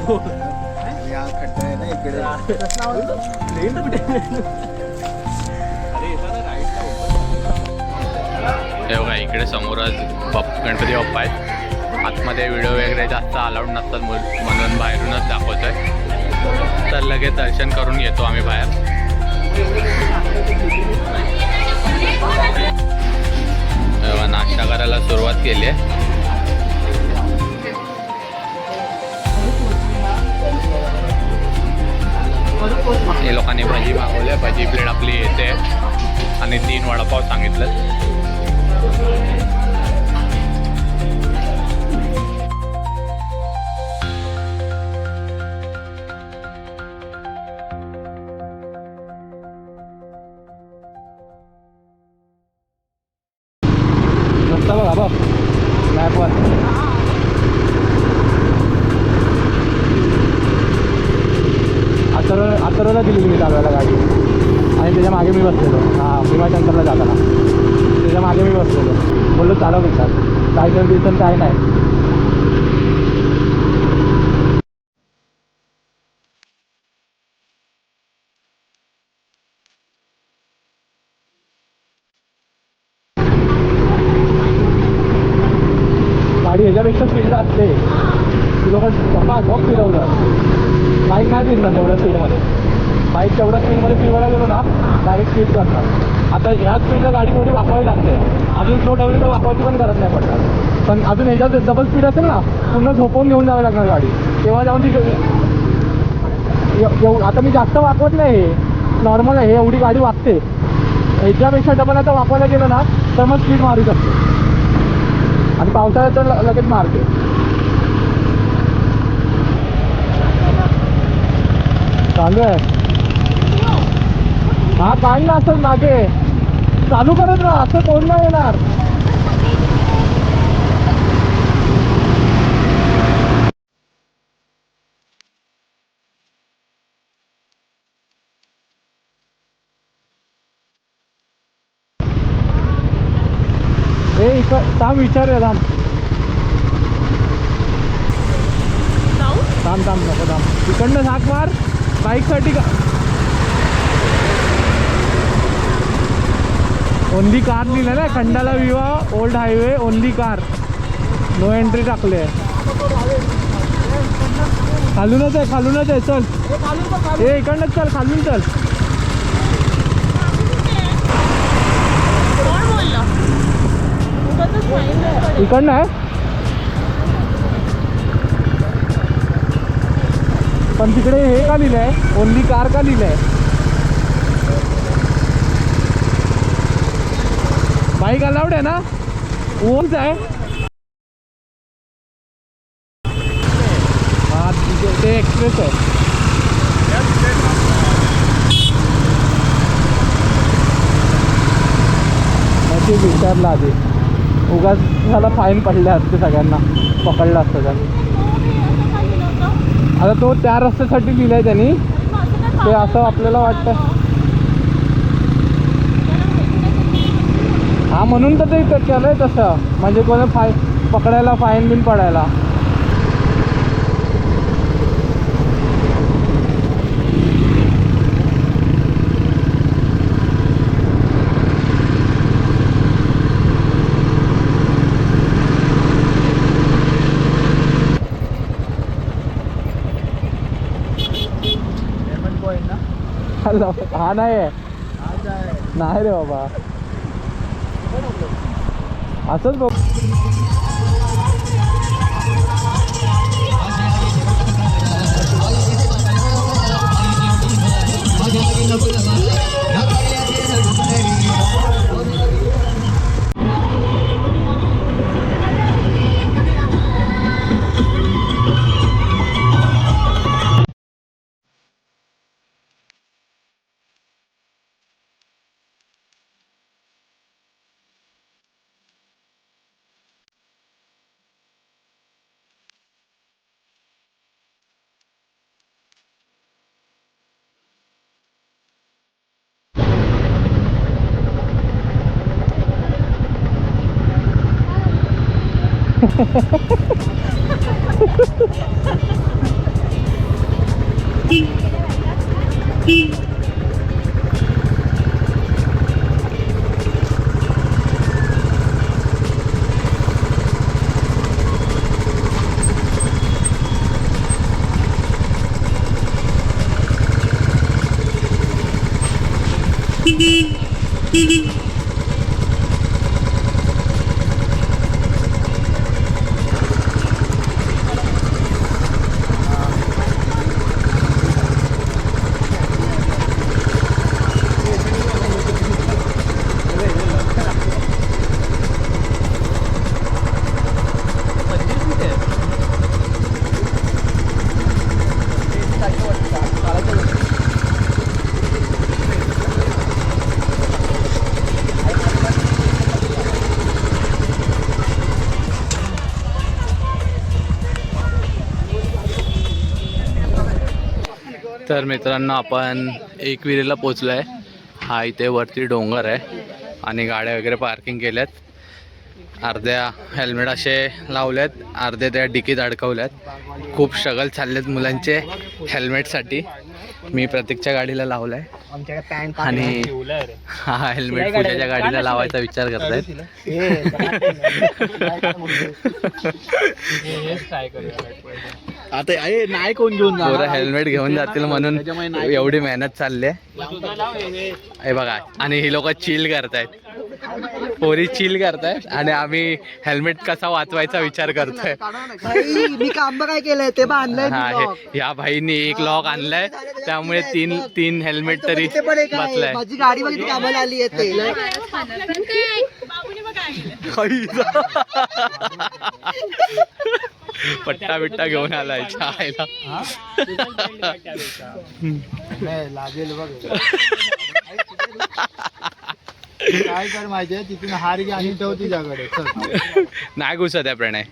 या खड्डा आहे ना इकडे. हे बघा इकडे समोरच गणपती बाप्पा आहेत. आतमध्ये व्हिडिओ वगैरे जास्त अलाउड नसतात म्हणून बाहेरूनच दाखवतोय. तर लगेच दर्शन करून येतो आम्ही बाहेर. नाश्ता करायला सुरुवात केली आहे. हे लोकांनी भजी मागवली. भजी प्लेट आपली येते आणि 3 वडापाव सांगितलं. बघा बघ मॅपवर आतरला दिली मी चालवायला गाडी आणि त्याच्या मागे मी बसलेलो. हां भीमाशंकरला जाताना त्याच्या मागे मी बसलेलो. बोललो चालव म्हणतात सायकल बिसन काय नाही. गाडी ह्याच्यापेक्षा स्पीड असते. ती लोक झोप फिरवतात. बाईक नाही फिरणार तेवढ्या स्पीडमध्ये. बाईक तेवढ्या स्पीडमध्ये फिरवायला गेलो ना डायरेक्ट स्पीड करतात. आता ह्या स्पीडला गाडी थोडी वापरावी लागते. अजून स्लो ठेवली तर वापरायची पण गरज नाही पडणार. पण अजून ह्याच्यात डबल स्पीड असेल ना पूर्ण झोपवून घेऊन जावी लागणार गाडी. तेव्हा जाऊन ती आता मी जास्त वापरत नाही. हे नॉर्मल आहे. एवढी गाडी वागते. ह्याच्यापेक्षा डबल आता वापरायला गेलं ना तर मग स्पीड मारू शकते. आणि पावसाळ्यात तर लगेच मारते. चालू आहे. हा काय ना असं मागे चालू करत ना असं कोण नाही येणार. ए थांब विचारूया. थांब थांब नको थांब. इकडनं झाक मार बाईकसाठी का. ओनली कार लिहिलं ना खंडाला विवाह old highway only car. No entry टाकले. खालूनच आहे खालूनच आहे. चल ए इकडनंच चल खालून चल. इकडनं आहे पण तिकडे हे का लिहिलं आहे ओनली कार का लिहिलं आहे. बाईक अलाउड आहे ना. ओमच आहे. हा ते एक्सप्रेस आहे. नक्की विचारलं आधी. उगाच झाला फाईन पडले असते सगळ्यांना पकडलं असतं त्याने. आता तो त्या रस्त्यासाठी लिहिलाय त्यांनी. ते असं आपल्याला वाटतं. हा म्हणून तर ते केलंय तसं म्हणजे कोणा पकडायला फाईन बिन पडायला. हा नाही रे बाबा असंच बघ. तर मित्रांनो आपण एकविरीला पोचलो आहे. हा इथे वरती डोंगर आहे आणि गाड्या वगैरे पार्किंग केल्यात. अर्ध्या हेल्मेट असे लावल्यात, अर्ध्या त्या डिकीत अडकवल्यात. खूप स्ट्रगल चाललेत मुलांचे हेल्मेटसाठी. मी प्रत्येकच्या गाडीला लावलाय आणि हा हेल्मेट पूजाच्या गाडीला लावायचा विचार करतायत. आता नाही कोण घेऊन पोरं हेल्मेट घेऊन जातील म्हणून एवढी मेहनत चालली आहे. हे बघा, आणि ही लोक चिल करतायत, पोरी चिल करतायत आणि आम्ही हेल्मेट कसा वाचवायचा विचार करतोय. मी काम काय केलंय ते बांधलंय. हा, या भाईनी एक लॉक आणलाय त्यामुळे तीन हेल्मेट तरी बसलाय. माझी गाडी बघितली कामाला आली येते. पट्टा बिट्टा घेऊन आलाय चायला. लागेल बघ. काय कर माहितीये, तिथून हार घे आणि ठेव तुझ्याकडे. नाही घुसत आहे प्रणय.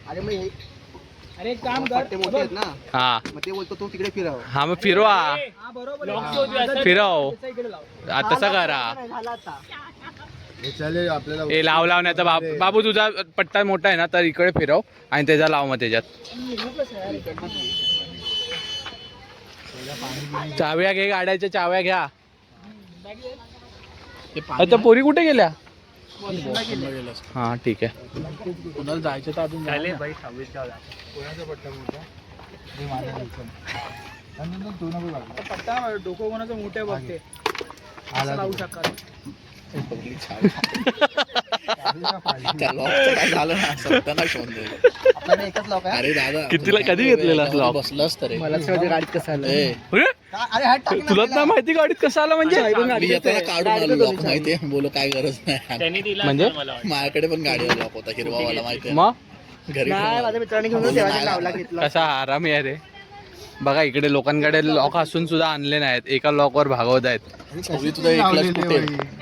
अरे काम कर, मोठे आहेत ना. हा मग ते बोलतो तू तिकडे फिरव. हा मग फिरवा, फिरव तसं करा. आपल्याला हे लाव लावण्याचा बाबू तुझा पट्टा मोठा आहे ना, तर इकडे फिरव आणि त्याचा लाव. मग त्याच्यात चाव्या घे, गाड्याच्या चाव्या घ्या. आता पोरी कुठे गेल्या? हा ठीक आहे. कुणाला जायचं तर अजून पट्टा डोकं कोणाचं मोठे बघते लावू शकाल. कितीला कधी घेतलेला लॉक? बसलास तर मला गाडीत कसं आलं. तुला ना माहिती गाडीत कसं आला म्हणजे? लॉक माहितीये, बोलो काय गरज नाही. म्हणजे माझ्याकडे पण गाडीवर लॉक होता हिरवावाला, माहितीये. मग घरी माझ्या मित्राने घेऊन लावला घेतला. कसा आरामी आहे रे. बघा इकडे लोकांकडे लॉक असून सुद्धा आणले नाहीत, एका लॉकवर भागवत आहेत.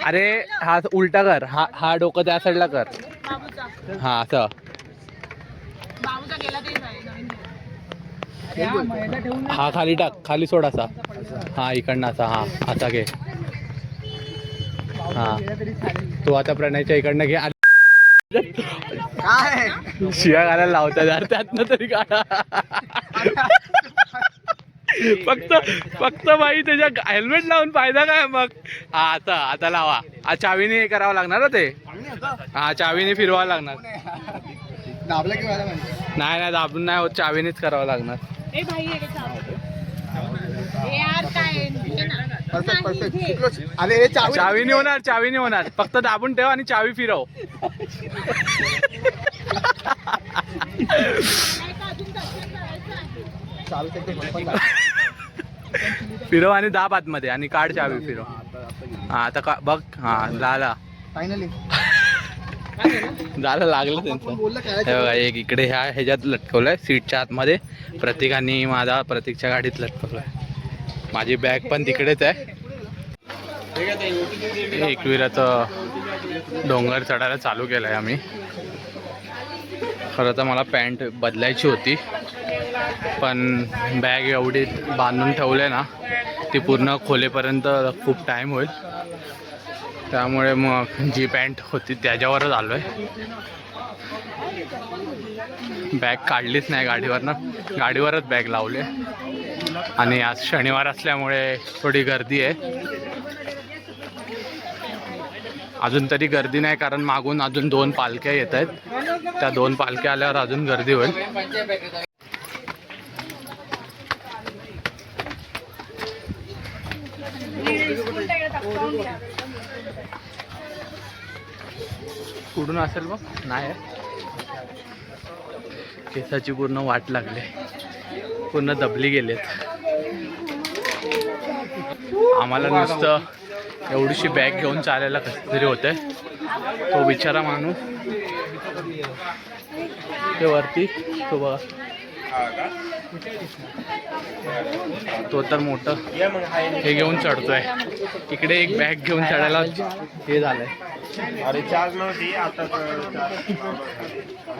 अरे हा उलटा कर, हा डोकं त्या साईडला कर. हा असं हा खाली टाक, खाली सोड असा. हा इकडनं असा, हा असा घे. हा तू आता प्रणयच्या इकडनं घे. शिया घालायला लावतात यार, त्यातनं तरी काढा. फक्त बाई त्याच्या हेल्मेट लावून फायदा काय मग? हा आता लावा. चावीने हे करावं लागणार ना ते. हा चावीने फिरवावं लागणार. नाही दाबून नाही होत, चावीनेच करावं लागणार. चावीने होणार. फक्त दाबून ठेव आणि चावी फिरव. फिरव आणि दाब आतमध्ये आणि काढ चावी, फिरव. हा आता बघ. हा झाला, फायनली झालं, लागलं त्यांचं. हे बघा एक इकडे ह्याच्यात लटकवलंय सीटच्या आतमध्ये. प्रतीकाने माझा प्रतीकच्या गाडीत लटकवलाय. माझी बॅग पण तिकडेच आहे. एकविराचं डोंगर चढायला चालू केलंय आम्ही. खरं तर मला पॅन्ट बदलायची होती, पण बॅग एवढी बांधून ठेवले ना, ती पूर्ण खोलेपर्यंत खूप टाईम होईल. त्यामुळे मग जी पॅन्ट होती त्याच्यावरच आलो आहे. बॅग काढलीच नाही गाडीवरनं, गाडीवरच बॅग लावली. आणि आज शनिवार असल्यामुळे थोडी गर्दी आहे. अजून तरी गर्दी नाही, कारण मागून अजून 2 पालख्या येत आहेत. त्या 2 पालख्या आल्यावर अजून गर्दी होईल. कुठून असेल बघ, नाही केसाची पूर्ण वाट लागली, पूर्ण दबली गेलेत. आम्हाला नुसतं एवढीशी बॅग घेऊन चालायला कसं तरी होतंय. तो बिचारा माणूस ते वरती, तो बघा, तो तर मोठं हे घेऊन चढतोय. इकडे एक बॅग घेऊन चढायला हे झालंय. अरे चार्ज नव्हती आता.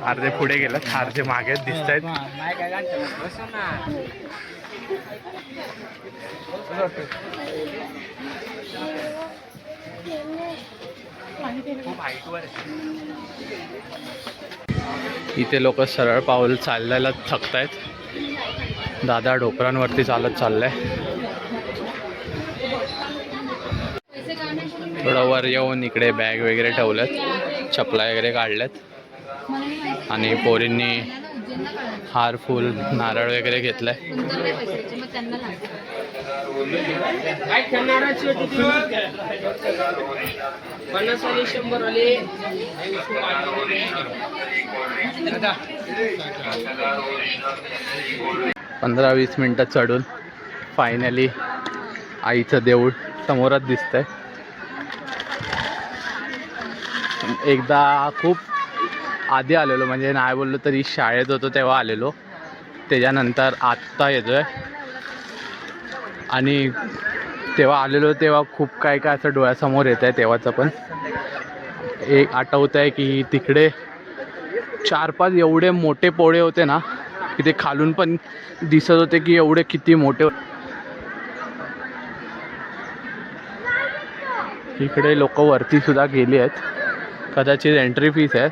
अर्धे पुढे गेलं, अर्धे मागे दिसत आहेत. इथे लोक सरळ पाऊल चालल्याला थकतायत. दादा डोकरांवरती चालत चाललाय. थोडं वर येऊन इकडे बॅग वगैरे ठेवल्यात, चपला वगैरे काढल्यात आणि पोरींनी हार, फूल, नारळ वगैरे घेतलाय. पंधरा 20 मिनिटं चढून फायनली आईचं देऊळ समोरच दिसतंय. एकदा खूप आधी आलेलो, म्हणजे नाही बोललो तरी शाळेत होतो तेव्हा आलेलो. त्याच्यानंतर आत्ता येतोय. आणि तेव्हा आलेलो तेव्हा खूप काय काय असं डोळ्यासमोर येत आहे. तेव्हाचं पण एक आठवत आहे की तिकडे 4-5 एवढे मोठे पोळे होते ना, की ते खालून पण दिसत होते की एवढे किती मोठे. इकडे लोक वरती सुद्धा गेली आहेत, कदाचित एंट्री फीस आहे.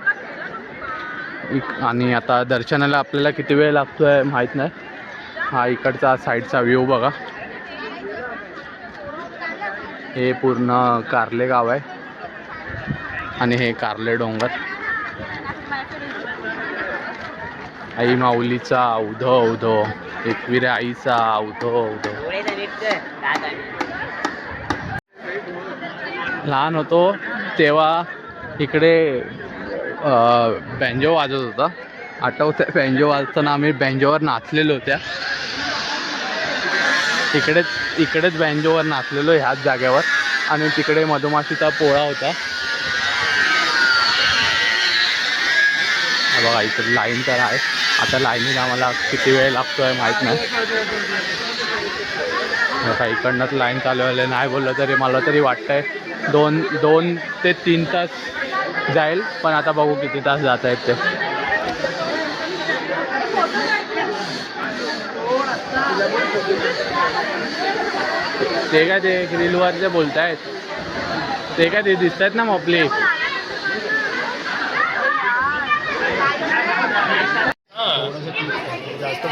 आणि आता दर्शनाला आपल्याला किती वेळ लागतोय माहीत नाही. हा इकडचा साईडचा व्ह्यू बघा. हे पूर्ण कारले गाव आहे आणि हे कारले डोंगर. आई माऊलीचा उधो उधो, एकविरा आईचा उधो उधो. लहान होतो तेव्हा इकडे बँजो वाजत होता. आठवतं बँजो वाजताना आम्ही बँजोवर नाचलेलो होत्या. इकडेच बँजोवर नाचलेलो ह्याच जागेवर. आणि तिकडे मधुमाशीचा पोळा होता. बघा इकडे लाईन तर आहे. आता लाईनीत आम्हाला किती वेळ लागतोय माहीत नाही. बघा इकडनंच लाईन चालू आहे. नाही बोललं तरी मला तरी वाटतंय 2 ते 3 तास जाईल. पण आता बघू किती तास जात आहेत ते. ते काय ते ग्रिलवर जे बोलतायत ते काय ते दिसत आहेत ना मोपली.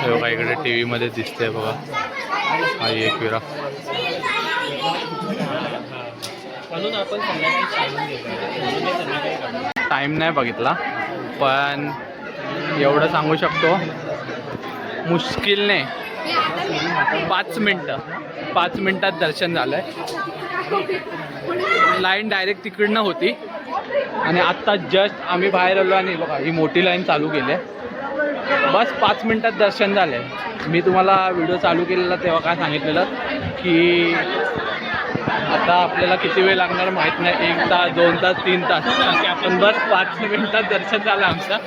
बघा इकडे टी व्हीमध्ये दिसतंय बघा आई एकविरा. टाईम नाही बघितला, पण एवढं सांगू शकतो मुश्किलने 5 मिनटात दर्शन झालंय. लाईन डायरेक्ट तिकडनं होती आणि आत्ता जस्ट आम्ही बाहेर आलो आणि बघा ही मोठी लाईन चालू केली आहे. बस 5 मिनटात दर्शन झालं आहे. मी तुम्हाला व्हिडिओ चालू केलेला तेव्हा काय सांगितलेलं की आता आपल्याला किती वेळ लागणार माहीत नाही, 1 तास 2 तास 3 तास, पण बस 5 मिनटात दर्शन झालं आमचं.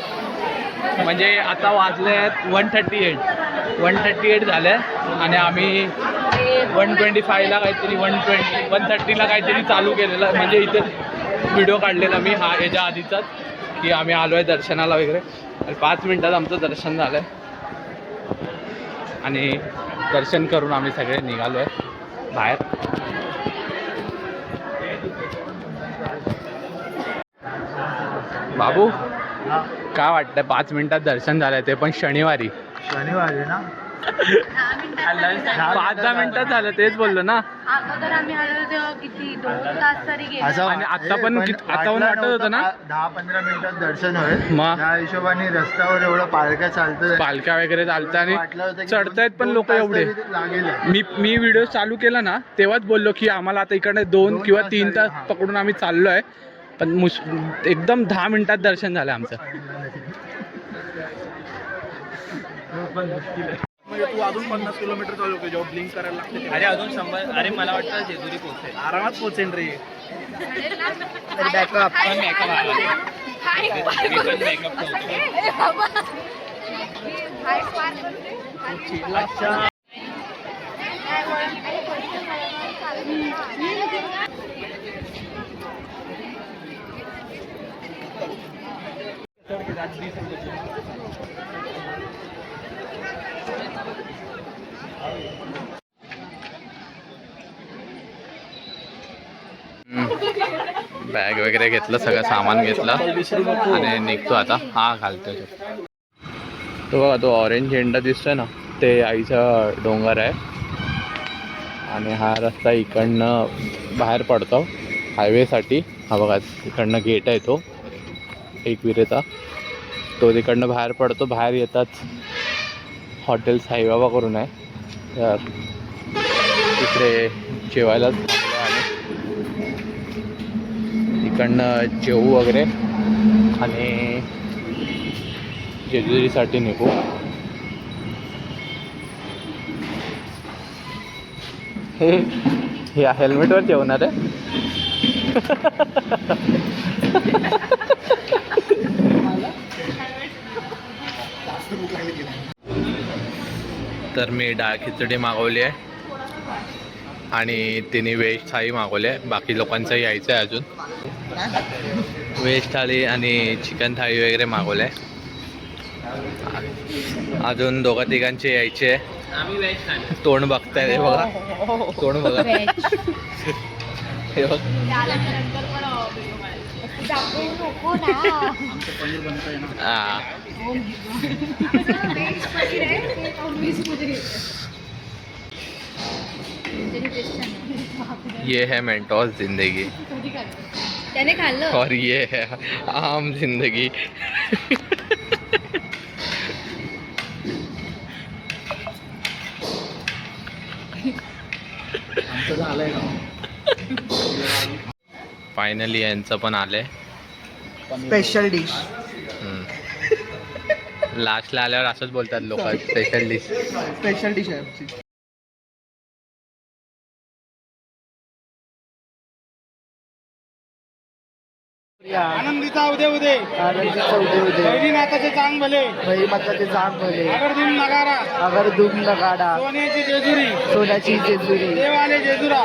म्हणजे आता वाजले आहेत 138 झाले आणि आम्ही 125ला काहीतरी 130ला काहीतरी चालू केलेलं. म्हणजे इथे व्हिडिओ काढलेला मी हा याच्या आधीचाच की आम्ही आलो आहे दर्शनाला वगैरे. आणि 5 मिनटात आमचं दर्शन झालं आहे आणि दर्शन करून आम्ही सगळे निघालो आहे बाहेर. बाबू काय वाटतं 5 मिनटात दर्शन झालंय, ते पण शनिवारी ना. 5-10 मिनिटात झालं तेच बोललो ना. अगोदर आम्ही आलो तेव्हा किती 2 तास तरी गेले. आणि आता पण आता पण वाटत होतं ना 10-15 मिनिटात दर्शन होईल. मग त्या हिशोबाने रस्त्यावर एवढं पालख्या चालतं, पालख्या वगैरे चालतं आणि वाटलं होतं की चढतायत पण 2 लोक तास एवढे. तरी लागेल. मी व्हिडिओ चालू केला ना तेव्हाच बोललो की आम्हाला आता इकडे 2 किंवा 3 तास पकडून आम्ही चाललोय, पण एकदम 10 मिनिटात दर्शन झालं आमचं. म्हणजे तू अजून 50 किलोमीटर चालू जेव्हा ब्लिंक करायला लागते. अरे अजून 100. अरे मला वाटतं जेजुरी पोहोचेल. आरामात पोचेन रे. बॅकअप पण मेकअप आला. मी पण मेकअप ठेवतो. अच्छा. बॅग वगैरे घेतलं, सगळं सामान घेतलं आणि निघतो आता. हा घालतोय तो बघा, तो ऑरेंज झेंडा दिसतोय ना, ते आईचा डोंगर आहे. आणि हा रस्ता इकडनं बाहेर पडतो हायवेसाठी. हा बघा इकडनं गेट आहे तो एकविरेचा, तो तिकडनं बाहेर पडतो. बाहेर येताच हॉटेल साईबाबा करून आहे, तर तिकडे जेवायला थांबलो आणि इकडनं जेवू वगैरे आणि जेजुरीसाठी निघू. हे हेल्मेटवर जेवणार आहे. तर मी डाळ खिचडी मागवली आहे आणि तिने व्हेज थाळी मागवली आहे. बाकी लोकांचं यायचं आहे अजून. व्हेज थाळी आणि चिकन थाळी वगैरे मागवलं आहे. अजून 2-3 यायचे आहे. आम्ही वेज खाणार. तोंड बघताय रे बघा, तोंड बघा. हे बघ. हा. ये है मेंटोस जिंदगी त्याने खाल्लं. और ये है आम जिंदगी. फायनली यांचं पण आलंय स्पेशल डिश. लास्टला आल्यावर असंच बोलतात लोक, स्पेशल डिश. स्पेशल डिश आहे. आनंदीचा उदे उदे आनंदीचा उदे उदे. बहिणी नाताचे चांग भले बहिणी माताचे चांग भले. अगर धूम नगारा अगर धूम नगाडा. सोन्याची जेजुरी सोन्याची जेजुरी. देवाने जेजुरा